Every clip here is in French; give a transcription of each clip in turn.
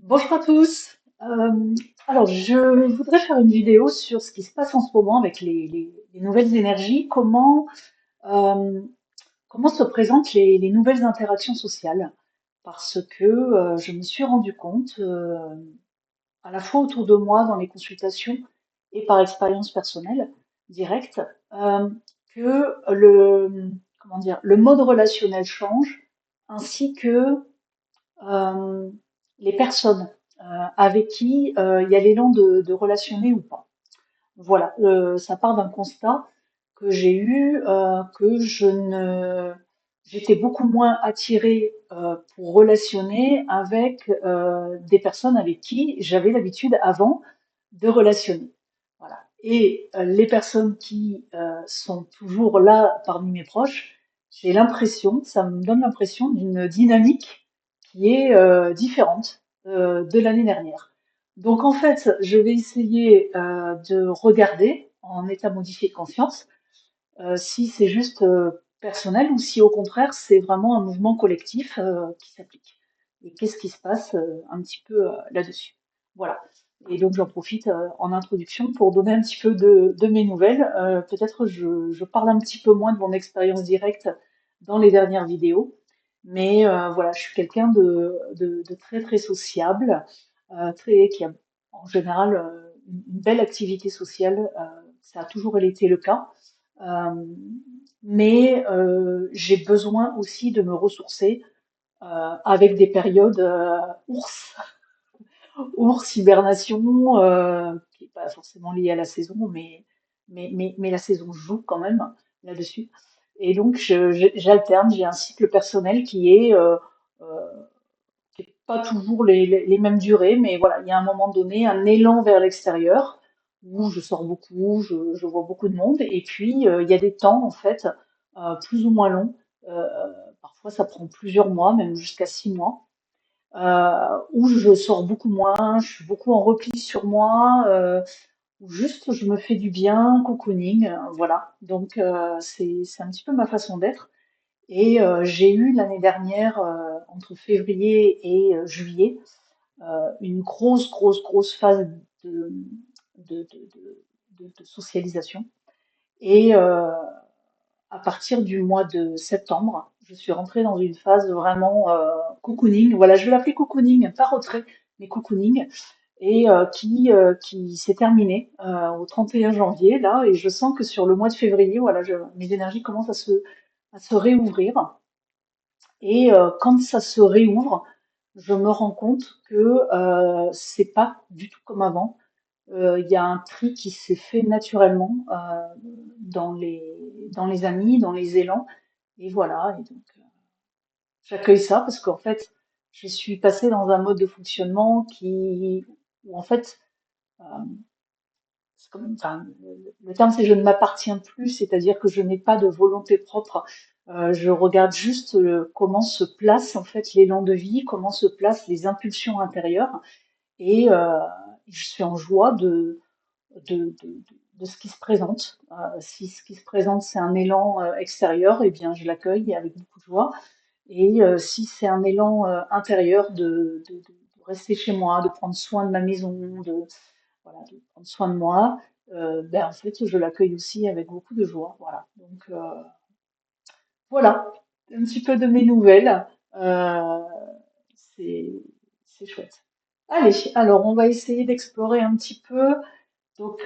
Bonjour à tous. Alors, je voudrais faire une vidéo sur ce qui se passe en ce moment avec les nouvelles énergies, euh, comment se présentent les nouvelles interactions sociales. Parce que je me suis rendu compte, à la fois autour de moi dans les consultations et par expérience personnelle directe, euh, que comment dire, le mode relationnel change, ainsi que euh, les personnes avec qui il y a l'élan de relationner ou pas. Voilà, ça part d'un constat que j'ai eu, que j'étais beaucoup moins attirée pour relationner avec des personnes avec qui j'avais l'habitude avant de relationner. Voilà. Et les personnes qui sont toujours là parmi mes proches, j'ai l'impression, ça me donne l'impression d'une dynamique qui est différente de l'année dernière. Donc en fait, je vais essayer de regarder en état modifié de conscience si c'est juste personnel ou si au contraire c'est vraiment un mouvement collectif qui s'applique. Et qu'est-ce qui se passe un petit peu là-dessus. Voilà. Et donc j'en profite en introduction pour donner un petit peu de mes nouvelles. Peut-être je parle un petit peu moins de mon expérience directe dans les dernières vidéos, mais voilà, je suis quelqu'un de très très sociable, qui a en général une belle activité sociale. Ça a toujours été le cas. Euh, mais j'ai besoin aussi de me ressourcer avec des périodes ours, ours, hibernation, qui n'est pas forcément liée à la saison, mais la saison joue quand même là-dessus. Et donc j'alterne, j'ai un cycle personnel euh, qui est pas toujours les mêmes durées, mais voilà, il y a un moment donné un élan vers l'extérieur où je sors beaucoup, je vois beaucoup de monde, et puis il y a des temps en fait plus ou moins longs. Euh, Parfois ça prend plusieurs mois, même jusqu'à 6 mois, où je sors beaucoup moins, je suis beaucoup en repli sur moi, où juste je me fais du bien, cocooning, voilà. Donc c'est un petit peu ma façon d'être. Et j'ai eu l'année dernière, entre février et juillet, une grosse phase de, de socialisation. Et à partir du mois de septembre, je suis rentrée dans une phase vraiment cocooning. Voilà, je vais l'appeler cocooning, pas retrait, mais cocooning, et qui s'est terminée au 31 janvier, là, et je sens que sur le mois de février, voilà, mes énergies commencent à se réouvrir. Et quand ça se réouvre, je me rends compte que c'est pas du tout comme avant. Il y a un tri qui s'est fait naturellement dans les amis, dans les élans. Et voilà. Et donc, j'accueille ça parce qu'en fait, je suis passée dans un mode de fonctionnement où en fait, euh, enfin, le terme c'est je ne m'appartiens plus, c'est-à-dire que je n'ai pas de volonté propre. Je regarde juste comment se place en fait l'élan de vie, comment se placent les impulsions intérieures, et je suis en joie de ce qui se présente. Si ce qui se présente c'est un élan extérieur, eh bien je l'accueille avec beaucoup de joie. Et si c'est un élan intérieur de rester chez moi, de prendre soin de ma maison, voilà, de prendre soin de moi, ben, en fait, je l'accueille aussi avec beaucoup de joie. Voilà. Donc, voilà, un petit peu de mes nouvelles. Euh, c'est, c'est chouette. Allez, alors on va essayer d'explorer un petit peu. Donc,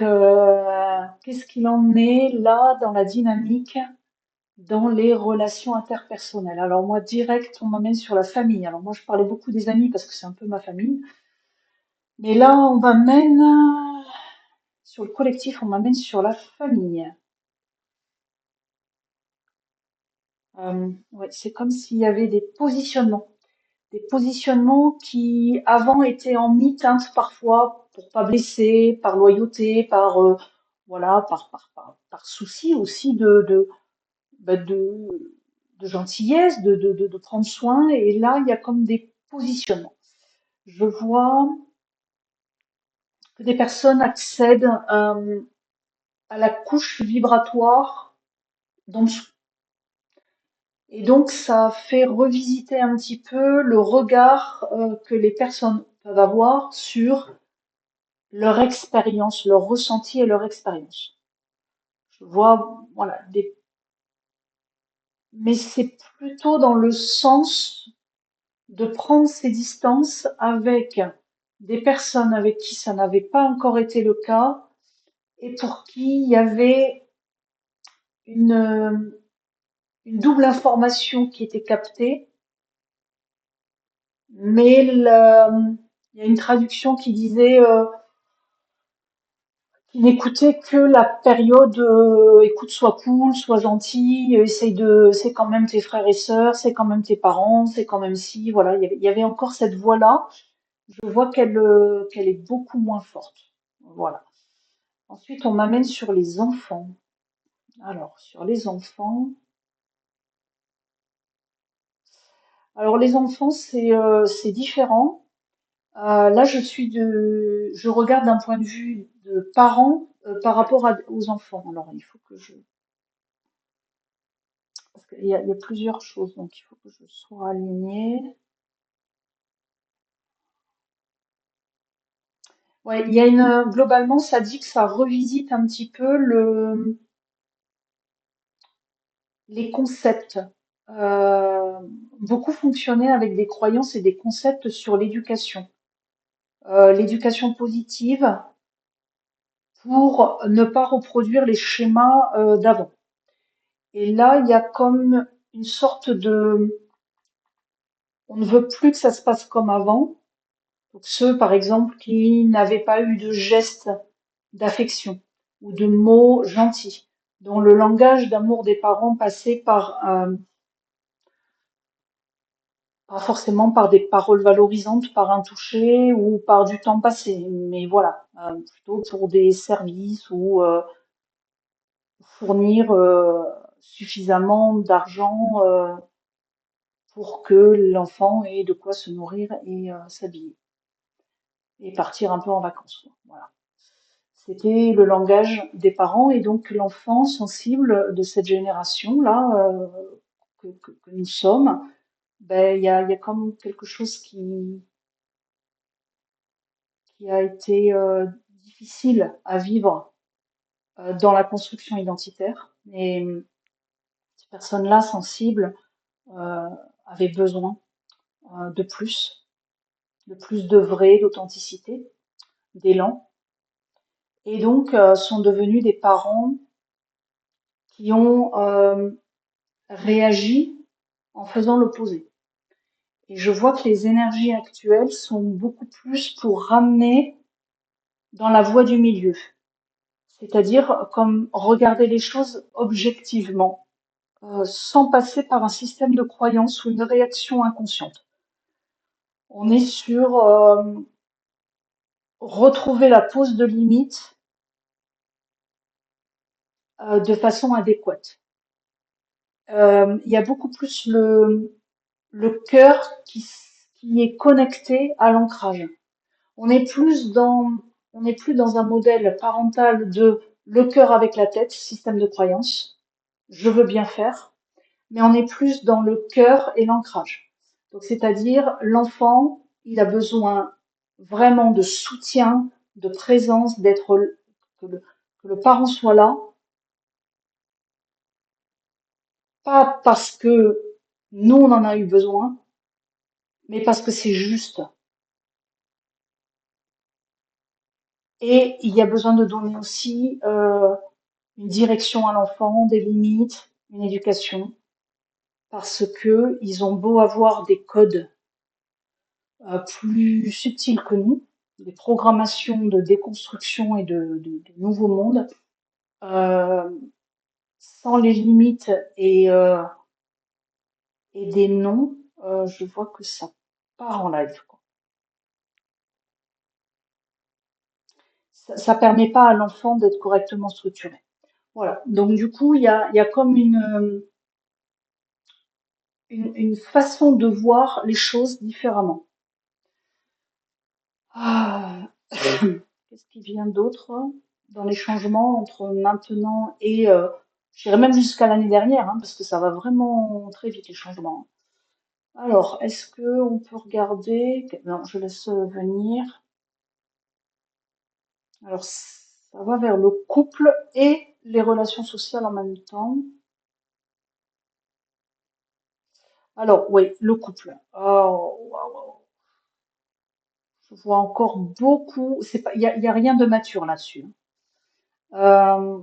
qu'est-ce qu'il en est là dans la dynamique, dans les relations interpersonnelles? Alors moi, direct, on m'amène sur la famille. Alors moi, je parlais beaucoup des amis parce que c'est un peu ma famille. Mais là, on m'amène sur le collectif, on m'amène sur la famille. Ouais, c'est comme s'il y avait des positionnements qui avant étaient en mi-teinte parfois pour pas blesser, par loyauté, par voilà, par souci aussi bah, de gentillesse, de prendre soin. Et là, il y a comme des positionnements. Je vois que des personnes accèdent à la couche vibratoire d'en dessous. Et donc, ça fait revisiter un petit peu le regard que les personnes peuvent avoir sur leur expérience, leur ressenti et leur expérience. Je vois, voilà, mais c'est plutôt dans le sens de prendre ses distances avec des personnes avec qui ça n'avait pas encore été le cas et pour qui il y avait une, une double information qui était captée, mais il y a une traduction qui disait qu'il n'écoutait que la période écoute, sois cool, sois gentil, essaye c'est quand même tes frères et sœurs, c'est quand même tes parents, c'est quand même si, voilà, il y avait encore cette voix-là. Je vois qu'elle est beaucoup moins forte. Voilà. Ensuite, on m'amène sur les enfants. Alors, sur les enfants. Alors, les enfants, c'est différent. Là, je regarde d'un point de vue de parents par rapport aux enfants. Alors, il faut que parce qu'il y a plusieurs choses, donc il faut que je sois alignée. Ouais, globalement, ça dit que ça revisite un petit peu les concepts. Euh, Beaucoup fonctionnaient avec des croyances et des concepts sur l'éducation. L'éducation positive pour ne pas reproduire les schémas d'avant. Et là, il y a comme une sorte de... On ne veut plus que ça se passe comme avant. Donc ceux, par exemple, qui n'avaient pas eu de gestes d'affection ou de mots gentils, dont le langage d'amour des parents passait par pas forcément par des paroles valorisantes, par un toucher ou par du temps passé, mais voilà, plutôt pour des services ou fournir suffisamment d'argent pour que l'enfant ait de quoi se nourrir et s'habiller et partir un peu en vacances, quoi. Voilà. C'était le langage des parents et donc l'enfant sensible de cette génération-là que nous sommes, ben il y a comme quelque chose qui a été difficile à vivre dans la construction identitaire. Et ces personnes-là sensibles euh, avaient besoin de plus de vrai, d'authenticité, d'élan, et donc sont devenus des parents qui ont réagi en faisant l'opposé. Et je vois que les énergies actuelles sont beaucoup plus pour ramener dans la voie du milieu, c'est-à-dire comme regarder les choses objectivement, sans passer par un système de croyance ou une réaction inconsciente. On est sur retrouver la pose de limite de façon adéquate. Il y a beaucoup plus le cœur qui est connecté à l'ancrage. On est plus dans, on n'est plus dans un modèle parental de le cœur avec la tête, système de croyance. Je veux bien faire, mais on est plus dans le cœur et l'ancrage. Donc, c'est-à-dire, l'enfant, il a besoin vraiment de soutien, de présence, que le parent soit là, pas parce que nous, on en a eu besoin, mais parce que c'est juste. Et il y a besoin de donner aussi une direction à l'enfant, des limites, une éducation, parce que ils ont beau avoir des codes plus subtils que nous, des programmations de déconstruction et de nouveaux mondes, euh, sans les limites et des noms, je vois que ça part en live, quoi. Ça permet pas à l'enfant d'être correctement structuré. Voilà. Donc du coup, il y a comme une façon de voir les choses différemment. Ah, qu'est-ce qui vient d'autre dans les changements entre maintenant et, je dirais même jusqu'à l'année dernière, hein, parce que ça va vraiment très vite les changements. Alors, est-ce que on peut regarder? Non, je laisse venir. Alors, ça va vers le couple et les relations sociales en même temps. Alors, oui, le couple. Oh, waouh, waouh. Je vois encore beaucoup. C'est pas, il y a rien de mature là-dessus. Euh,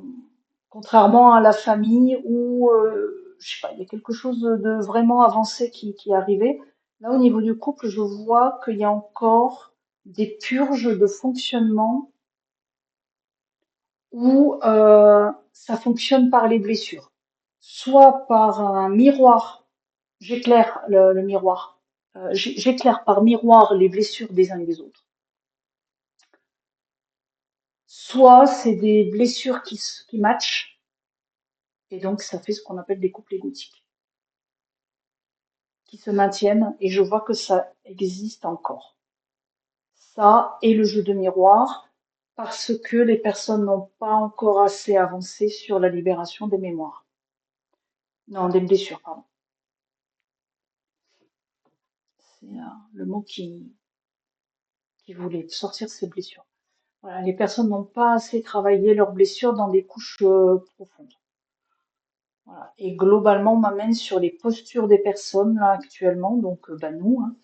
Contrairement à la famille où, je sais pas, il y a quelque chose de vraiment avancé qui est arrivé. Là, au niveau du couple, je vois qu'il y a encore des purges de fonctionnement où ça fonctionne par les blessures, soit par un miroir, j'éclaire le miroir, j'éclaire par miroir les blessures des uns et des autres, soit c'est des blessures qui matchent, et donc ça fait ce qu'on appelle des couples égotiques, qui se maintiennent, et je vois que ça existe encore. Ça et le jeu de miroir, parce que les personnes n'ont pas encore assez avancé sur la libération des mémoires. Non, des blessures, pardon. C'est le mot qui voulait sortir ces blessures. Voilà, les personnes n'ont pas assez travaillé leurs blessures dans des couches profondes. Voilà. Et globalement, on m'amène sur les postures des personnes là actuellement, donc bah, nous, hein.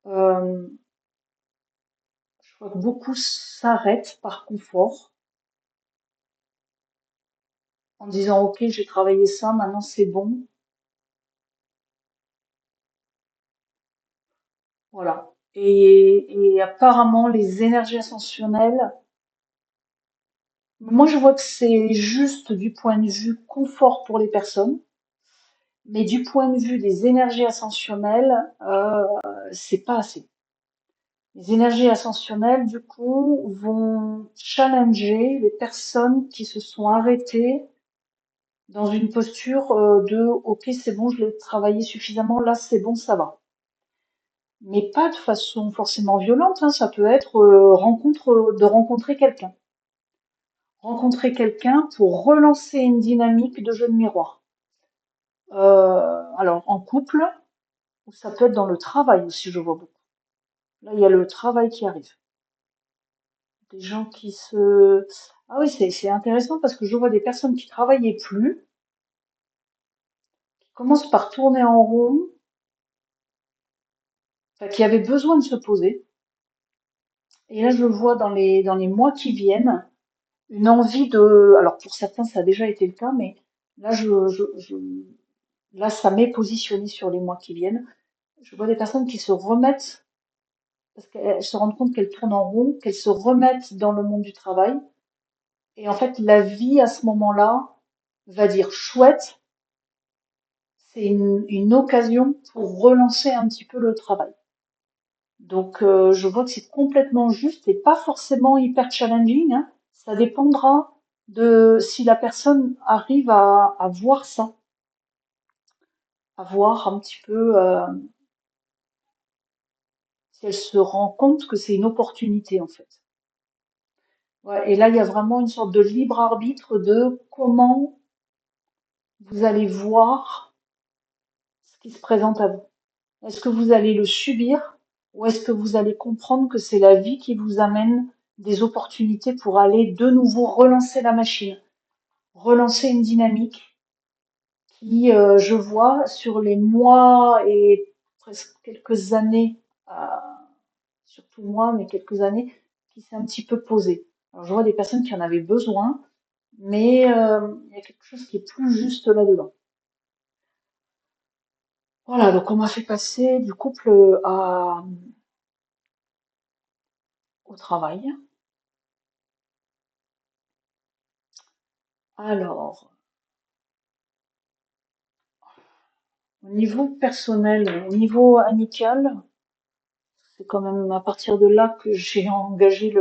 Euh, je vois que beaucoup s'arrêtent par confort en disant ok, j'ai travaillé ça, maintenant c'est bon. Voilà. Et apparemment, les énergies ascensionnelles, moi je vois que c'est juste du point de vue confort pour les personnes. Mais du point de vue des énergies ascensionnelles, c'est pas assez. Les énergies ascensionnelles, du coup, vont challenger les personnes qui se sont arrêtées dans une posture de OK, c'est bon, je l'ai travaillé suffisamment, là c'est bon, ça va. Mais pas de façon forcément violente, hein, ça peut être de rencontrer quelqu'un. Rencontrer quelqu'un pour relancer une dynamique de jeu de miroir. Alors en couple, ou ça peut être dans le travail aussi, je vois beaucoup. Là, il y a le travail qui arrive. Des gens qui se... Ah oui, c'est intéressant parce que je vois des personnes qui travaillaient plus, qui commencent par tourner en rond, enfin, qui avaient besoin de se poser. Et là, je vois dans les mois qui viennent une envie de... Alors pour certains, ça a déjà été le cas, mais là, là, ça m'est positionné sur les mois qui viennent. Je vois des personnes qui se remettent, parce qu'elles se rendent compte qu'elles tournent en rond, qu'elles se remettent dans le monde du travail. Et en fait, la vie à ce moment-là va dire chouette, c'est une occasion pour relancer un petit peu le travail. Donc, je vois que c'est complètement juste et pas forcément hyper challenging, hein. Ça dépendra de si la personne arrive à voir ça, à voir un petit peu si elle se rend compte que c'est une opportunité en fait. Ouais, et là, il y a vraiment une sorte de libre arbitre de comment vous allez voir ce qui se présente à vous. Est-ce que vous allez le subir ou est-ce que vous allez comprendre que c'est la vie qui vous amène des opportunités pour aller de nouveau relancer la machine, relancer une dynamique qui, je vois, sur les mois et presque quelques années, surtout moi, mais quelques années, qui s'est un petit peu posée. Alors je vois des personnes qui en avaient besoin, mais il y a quelque chose qui est plus juste là-dedans. Voilà, donc on m'a fait passer du couple au travail. Alors, au niveau personnel, au niveau amical, c'est quand même à partir de là que j'ai engagé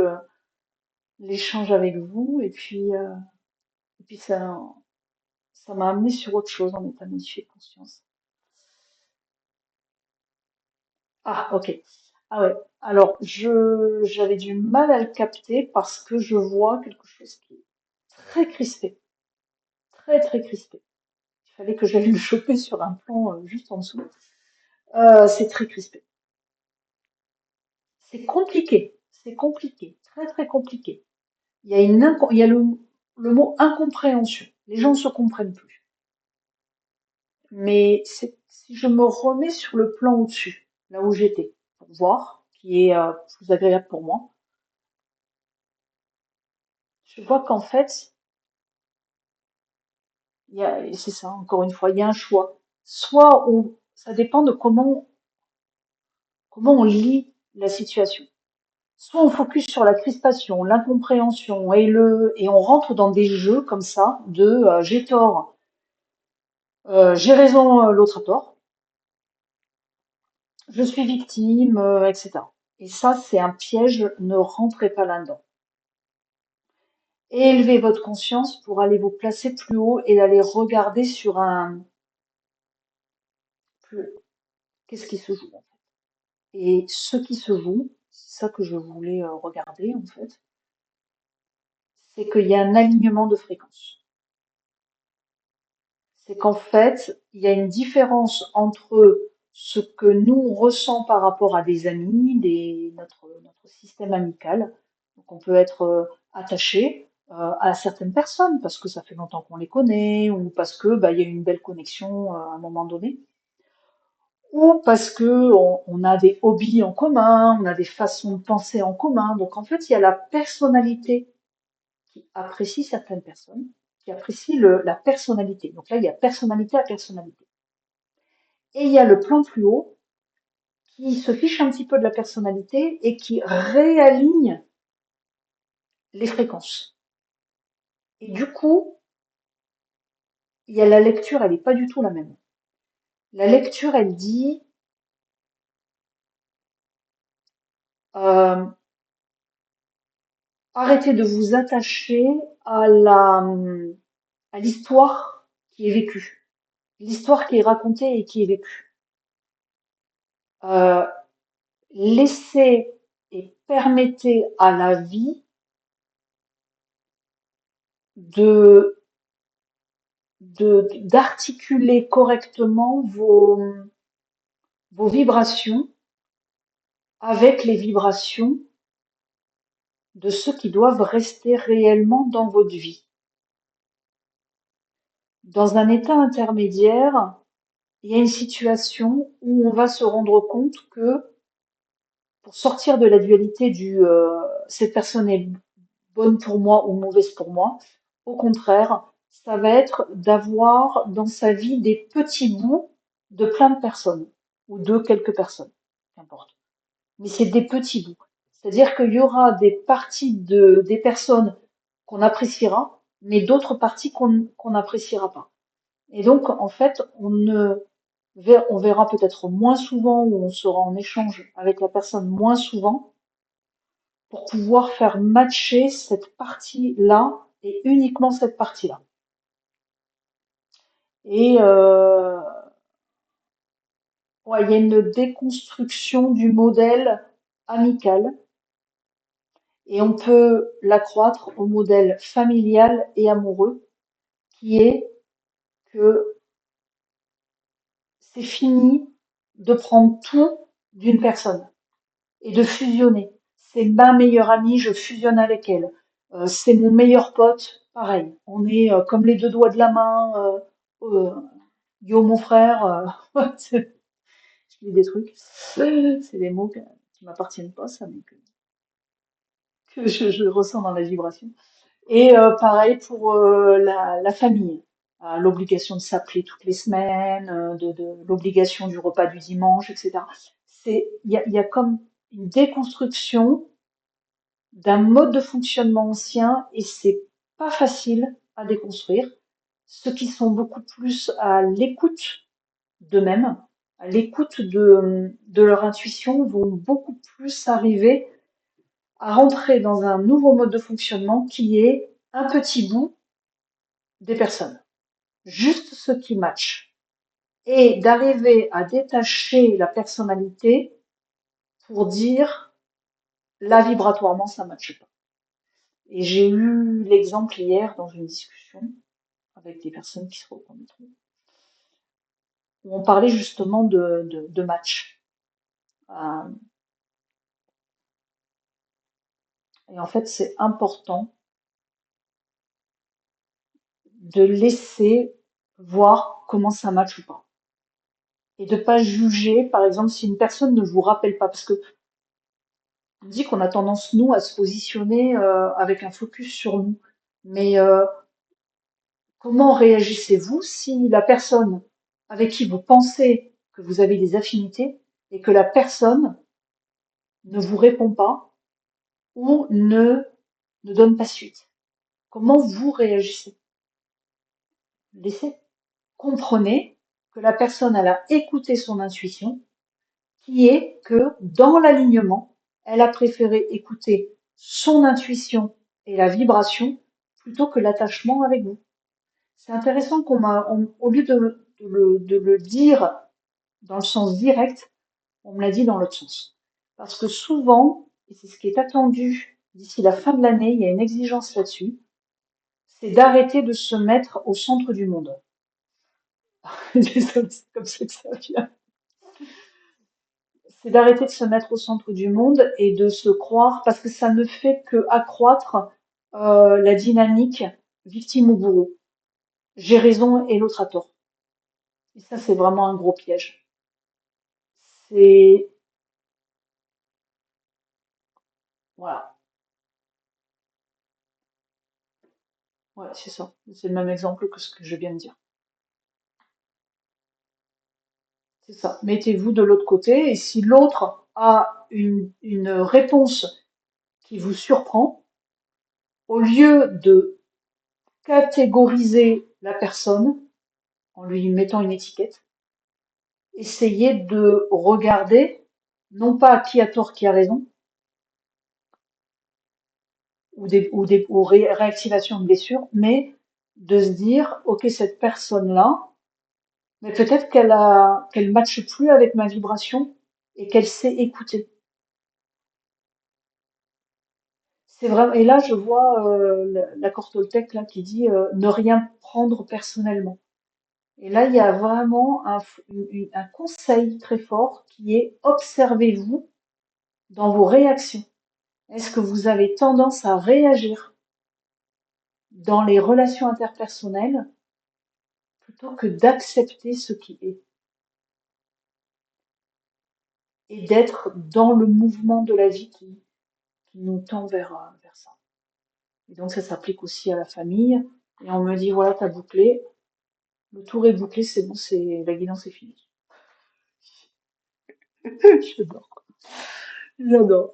l'échange avec vous. Et puis ça m'a amené sur autre chose en état modifié de conscience. Ah, ok. Ah ouais. Alors, j'avais du mal à le capter parce que je vois quelque chose qui est très crispé. Très, très crispé. Il fallait que j'aille le choper sur un plan juste en dessous. C'est très crispé. C'est compliqué, très très compliqué. Il y a le mot incompréhension. Les gens ne se comprennent plus. Mais si je me remets sur le plan au-dessus, là où j'étais, pour voir, qui est plus agréable pour moi, je vois qu'en fait, et c'est ça, encore une fois, il y a un choix. Ça dépend de comment on lit la situation. Soit on focus sur la crispation, l'incompréhension et on rentre dans des jeux comme ça de j'ai tort, j'ai raison, l'autre a tort, je suis victime, etc. Et ça, c'est un piège, ne rentrez pas là-dedans. Élevez votre conscience pour aller vous placer plus haut et aller regarder sur plus, qu'est-ce qui se joue. Et ce qui se joue, c'est ça que je voulais regarder en fait, c'est qu'il y a un alignement de fréquences. C'est qu'en fait, il y a une différence entre ce que nous on ressent par rapport à des amis, notre système amical. Donc on peut être attaché à certaines personnes parce que ça fait longtemps qu'on les connaît ou parce que bah, il y a eu une belle connexion à un moment donné. Ou parce que on a des hobbies en commun, on a des façons de penser en commun. Donc en fait, il y a la personnalité qui apprécie certaines personnes, qui apprécie la personnalité. Donc là, il y a personnalité à personnalité. Et il y a le plan plus haut qui se fiche un petit peu de la personnalité et qui réaligne les fréquences. Et du coup, il y a la lecture, elle n'est pas du tout la même. La lecture, elle dit euh, arrêtez de vous attacher à l'histoire qui est vécue, l'histoire qui est racontée et qui est vécue. Euh, Laissez et permettez à la vie de d'articuler correctement vos vibrations avec les vibrations de ceux qui doivent rester réellement dans votre vie. Dans un état intermédiaire, il y a une situation où on va se rendre compte que pour sortir de la dualité du cette personne est bonne pour moi ou mauvaise pour moi, au contraire, ça va être d'avoir dans sa vie des petits bouts de plein de personnes ou de quelques personnes, qu'importe. Mais c'est des petits bouts. C'est-à-dire qu'il y aura des parties des personnes qu'on appréciera, mais d'autres parties qu'on n'appréciera pas. Et donc, en fait, on verra peut-être moins souvent ou on sera en échange avec la personne moins souvent pour pouvoir faire matcher cette partie-là et uniquement cette partie-là. Et ouais, il y a une déconstruction du modèle amical et on peut l'accroître au modèle familial et amoureux qui est que c'est fini de prendre tout d'une personne et de fusionner. C'est ma meilleure amie, je fusionne avec elle. C'est mon meilleur pote, pareil. On est comme les deux doigts de la main. Yo, mon frère, je dis des trucs. C'est des mots qui m'appartiennent pas, ça, mais que je ressens dans la vibration. Et pareil pour la famille. L'obligation de s'appeler toutes les semaines, l'obligation du repas du dimanche, etc. Il y a comme une déconstruction d'un mode de fonctionnement ancien et c'est pas facile à déconstruire. Ceux qui sont beaucoup plus à l'écoute d'eux-mêmes, à l'écoute de leur intuition, vont beaucoup plus arriver à rentrer dans un nouveau mode de fonctionnement qui est un petit bout des personnes, juste ce qui match, et d'arriver à détacher la personnalité pour dire là vibratoirement ça matche pas. Et j'ai eu l'exemple hier dans une discussion avec des personnes qui se reconnaîtront. où on parlait justement de match. Euh, et en fait, c'est important de laisser voir comment ça match ou pas. Et de pas juger, par exemple, si une personne ne vous rappelle pas, parce que on dit qu'on a tendance, nous, à se positionner avec un focus sur nous. Mais comment réagissez-vous si la personne avec qui vous pensez que vous avez des affinités et que la personne ne vous répond pas ou ne donne pas suite? Comment vous réagissez? Laissez. Comprenez que la personne, elle a écouté son intuition, qui est que dans l'alignement, elle a préféré écouter son intuition et la vibration plutôt que l'attachement avec vous. C'est intéressant au lieu de le dire dans le sens direct, on me l'a dit dans l'autre sens. Parce que souvent, et c'est ce qui est attendu d'ici la fin de l'année, il y a une exigence là-dessus, c'est d'arrêter de se mettre au centre du monde. Désolée, c'est comme ça que ça vient. C'est d'arrêter de se mettre au centre du monde et de se croire, parce que ça ne fait que accroître la dynamique victime ou bourreau. J'ai raison et l'autre a tort. Et ça, c'est vraiment un gros piège. C'est, voilà, ouais, c'est ça. C'est le même exemple que ce que je viens de dire. C'est ça. Mettez-vous de l'autre côté et si l'autre a une réponse qui vous surprend, au lieu de catégoriser la personne en lui mettant une étiquette, essayez de regarder, non pas qui a tort, qui a raison, ou réactivation de blessure, mais de se dire, ok, cette personne-là, mais peut-être qu'elle matche plus avec ma vibration et qu'elle sait écouter. C'est vrai. Et là, je vois l'accord Toltec là qui dit ne rien prendre personnellement. Et là, il y a vraiment un conseil très fort qui est observez-vous dans vos réactions. Est-ce que vous avez tendance à réagir dans les relations interpersonnelles plutôt que d'accepter ce qui est et d'être dans le mouvement de la vie qui nous tend vers ça. Et donc ça s'applique aussi à la famille. Et on me dit voilà, t'as bouclé, le tour est bouclé, c'est bon, c'est la guidance est finie. J'adore. J'adore.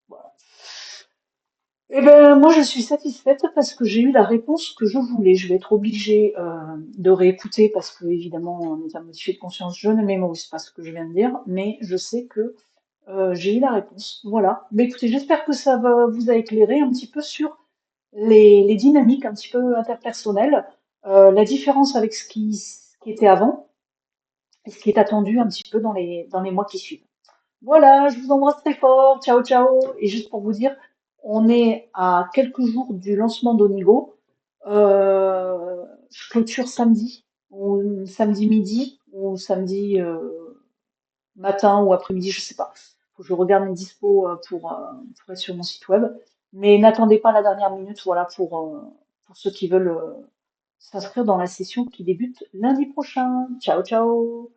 Voilà. Eh ben, moi, je suis satisfaite parce que j'ai eu la réponse que je voulais. Je vais être obligée de réécouter parce que, évidemment, en état modifié de conscience, je ne mémorise pas ce que je viens de dire, mais je sais que j'ai eu la réponse. Voilà. Mais écoutez, j'espère que vous a éclairé un petit peu sur les dynamiques un petit peu interpersonnelles, la différence avec ce qui était avant et ce qui est attendu un petit peu dans les mois qui suivent. Voilà, je vous embrasse très fort. Ciao, ciao. Et juste pour vous dire, on est à quelques jours du lancement d'Onigo. Je clôture samedi, ou samedi midi, ou samedi matin ou après-midi, je sais pas. Faut que je regarde mes dispos pour être sur mon site web. Mais n'attendez pas la dernière minute, voilà, pour ceux qui veulent s'inscrire dans la session qui débute lundi prochain. Ciao, ciao.